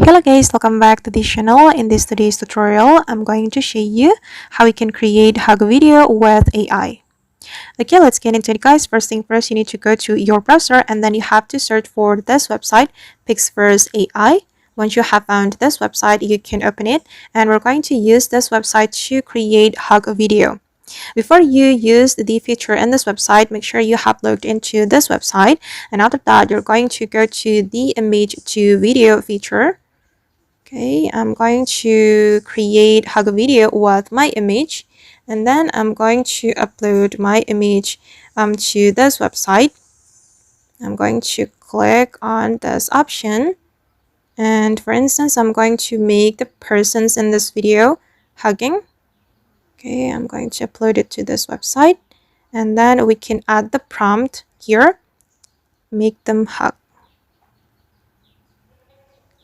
Hello guys, welcome back to this channel. In this today's tutorial, I'm going to show you how you can create hug video with AI. Okay, let's get into it guys. First thing first, you need to go to your browser and then you have to search for this website, Pixverse AI. Once you have found this website, you can open it and we're going to use this website to create hug video. Before you use the feature in this website, make sure you have logged into this website, and after that you're going to go to the image to video feature. Okay, I'm going to create hug video with my image, and then I'm going to upload my image to this website. I'm going to click on this option, and for instance, I'm going to make the persons in this video hugging. Okay, I'm going to upload it to this website, and then we can add the prompt here, make them hug.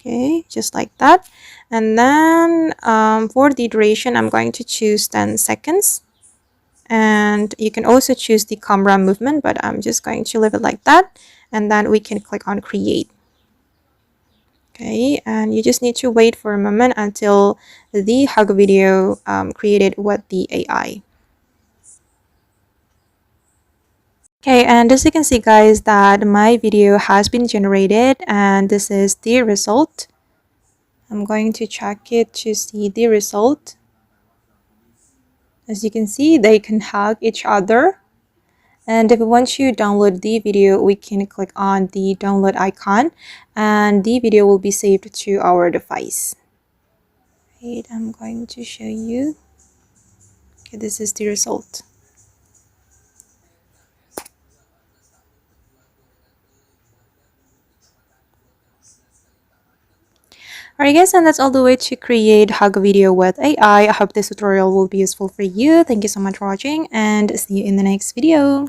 Okay, just like that. And then for the duration, I'm going to choose 10 seconds. And you can also choose the camera movement, but I'm just going to leave it like that. And then we can click on create. Okay, and you just need to wait for a moment until the hug video created with the AI. Okay, and as you can see guys that my video has been generated and this is the result. I'm going to check it to see the result. As you can see, they can hug each other. And if we want to download the video, we can click on the download icon and the video will be saved to our device. Wait, I'm going to show you. Okay, this is the result. Alright guys, and that's all the way to create hug video with AI. I hope this tutorial will be useful for you. Thank you so much for watching and see you in the next video.